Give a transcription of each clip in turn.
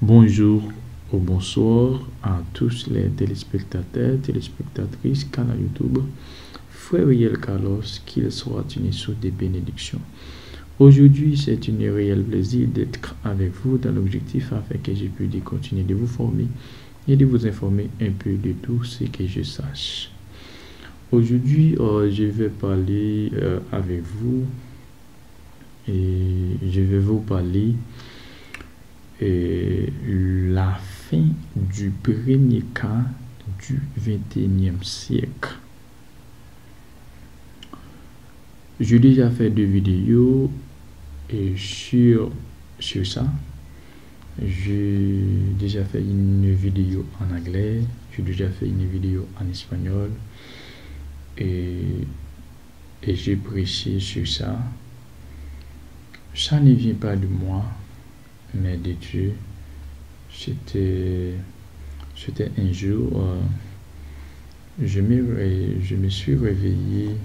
Bonjour ou bonsoir à tous les téléspectateurs, téléspectatrices, canal YouTube, Frère Riel Carlos, qu'il soit une source de bénédiction. Aujourd'hui, c'est un réel plaisir d'être avec vous dans l'objectif afin que je puisse continuer de vous former et de vous informer un peu de tout ce que je sache. Aujourd'hui, je vais parler avec vous et je vais vous parler la fin du premier quart du 21e siècle. J'ai déjà fait 2 vidéos sur ça. J'ai déjà fait une vidéo en anglais, j'ai déjà fait une vidéo en espagnol et j'ai prêché sur ça. Ça ne vient pas de moi, mais de Dieu. C'était un jour, je me suis réveillé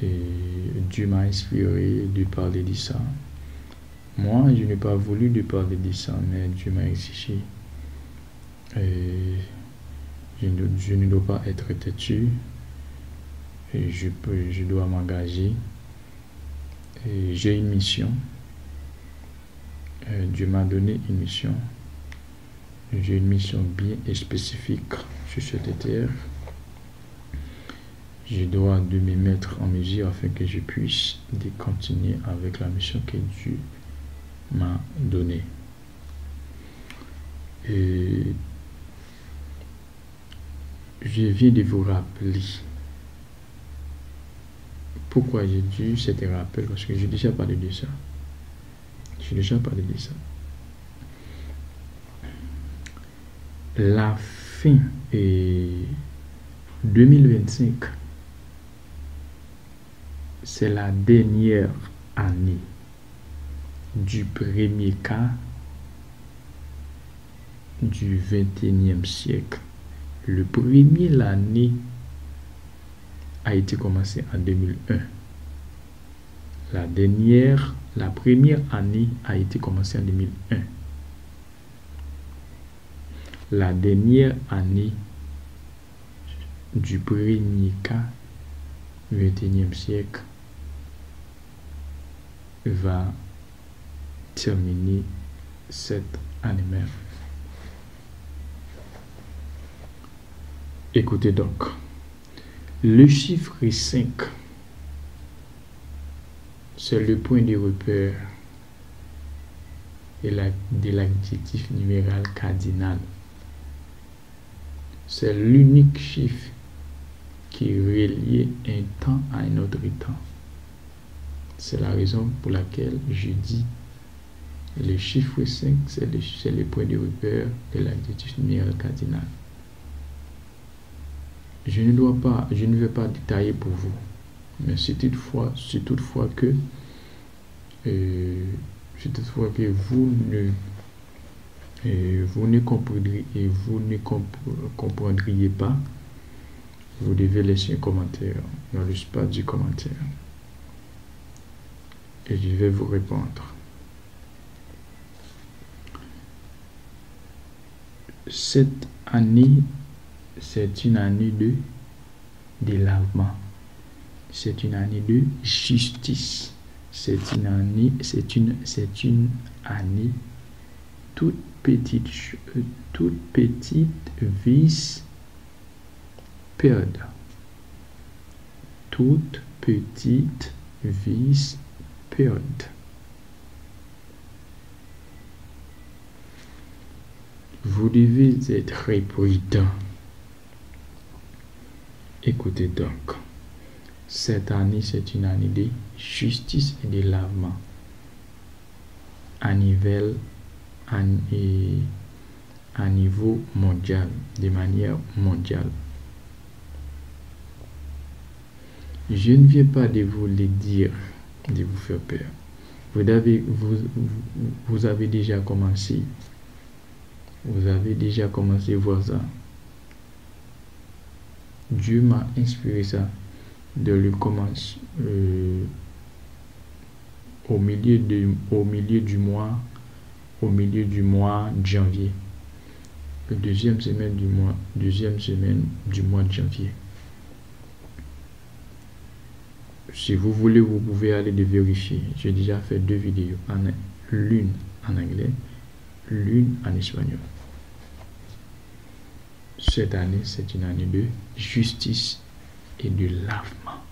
et Dieu m'a inspiré de parler de ça. Moi, je n'ai pas voulu de parler de ça, mais Dieu m'a exigé. Et je ne dois pas être têtu. Et je dois m'engager. Et j'ai une mission. Dieu m'a donné une mission. J'ai une mission bien spécifique sur cette terre. Je dois de me mettre en mesure afin que je puisse continuer avec la mission que Dieu m'a donnée. Et je viens de vous rappeler pourquoi j'ai dû cet rappel, parce que j'ai déjà parlé de ça. La fin 2025, c'est la dernière année du premier quart du 21e siècle. Le premier l'année a été commencé en 2001. La première année a été commencée en 2001. La dernière année du premier quart 21e siècle va terminer cette année même. Écoutez donc, le chiffre 5, c'est le point de repère de l'adjectif numéral cardinal. C'est l'unique chiffre qui relie un temps à un autre temps. C'est la raison pour laquelle je dis le chiffre 5, c'est le point de repère de l'adjectif numéral cardinal. Je ne vais pas détailler pour vous, mais c'est toutefois que vous ne comprendriez pas, vous devez laisser un commentaire dans l'espace du commentaire et je vais vous répondre. Cette année, c'est une année de délavement. C'est une année de justice. C'est une année toute petite vice perdre. Toute petite vice perdre. Vous devez être prudent. Écoutez donc, cette année, c'est une année de justice et de lavement à niveau mondial, de manière mondiale. Je ne viens pas de vous le dire, de vous faire peur. Vous avez déjà commencé. Vous avez déjà commencé à voir ça. Dieu m'a inspiré ça de le commencer au milieu du mois au milieu du mois de janvier. La deuxième semaine du mois de janvier. Si vous voulez, vous pouvez aller de vérifier. J'ai déjà fait 2 vidéos, l'une en anglais, l'une en espagnol. Cette année, c'est une année de justice et de lavement.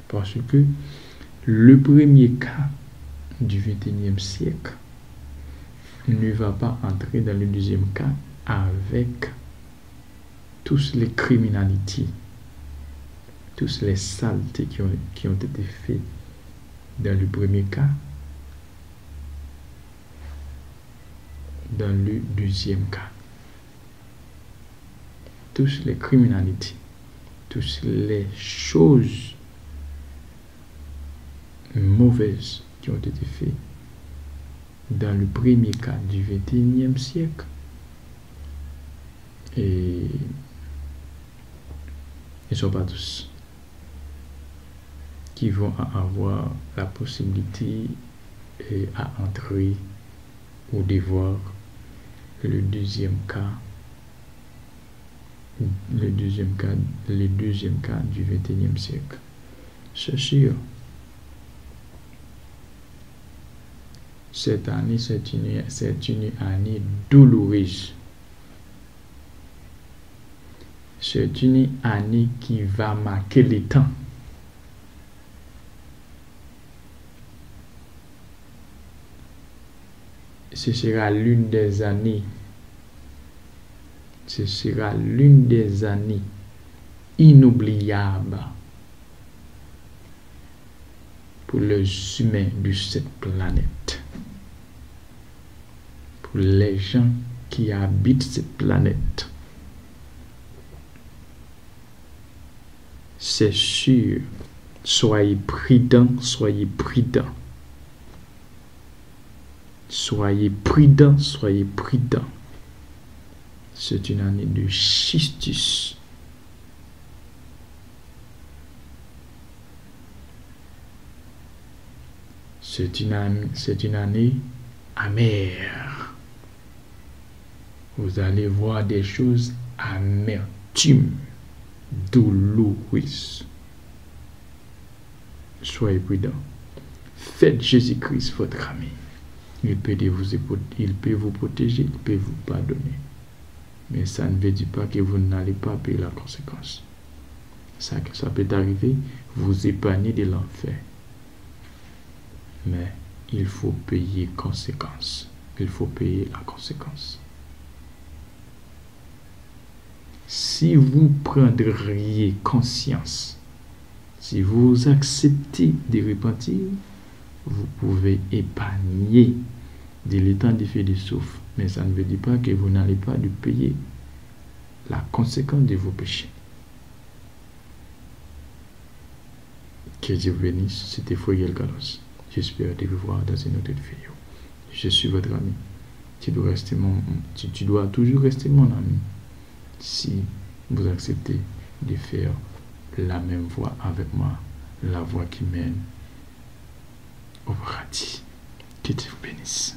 Parce que le premier cas du 21e siècle ne va pas entrer dans le deuxième cas avec toutes les criminalités, toutes les saletés qui ont été faites dans le premier cas, dans le deuxième cas. Toutes les criminalités, toutes les choses mauvaises qui ont été faites dans le premier cas du 21e siècle. Et ils ne sont pas tous qui vont avoir la possibilité à entrer ou de voir le deuxième cas du 21e siècle. C'est sûr. Cette année, c'est une année douloureuse. C'est une année qui va marquer les temps. Ce sera l'une des années inoubliables pour les humains de cette planète, pour les gens qui habitent cette planète. C'est sûr, soyez prudents, soyez prudents. Soyez prudents, soyez prudents. C'est une année de justice. C'est une année amère. Vous allez voir des choses amertumes, douloureuses. Soyez prudents. Faites Jésus-Christ votre ami. Il peut vous protéger, il peut vous pardonner. Mais ça ne veut dire pas que vous n'allez pas payer la conséquence. Ça peut arriver, vous épargner de l'enfer. Mais il faut payer conséquence. Il faut payer la conséquence. Si vous prendriez conscience, si vous acceptez de repentir, vous pouvez épargner de l'étang du feu de soufre. Mais ça ne veut dire pas que vous n'allez pas de payer la conséquence de vos péchés. Que Dieu vous bénisse. C'était Fouriel Carlos. J'espère de vous voir dans une autre vidéo. Je suis votre ami. Tu dois toujours rester mon ami si vous acceptez de faire la même voie avec moi, la voie qui mène au paradis. Que Dieu vous bénisse.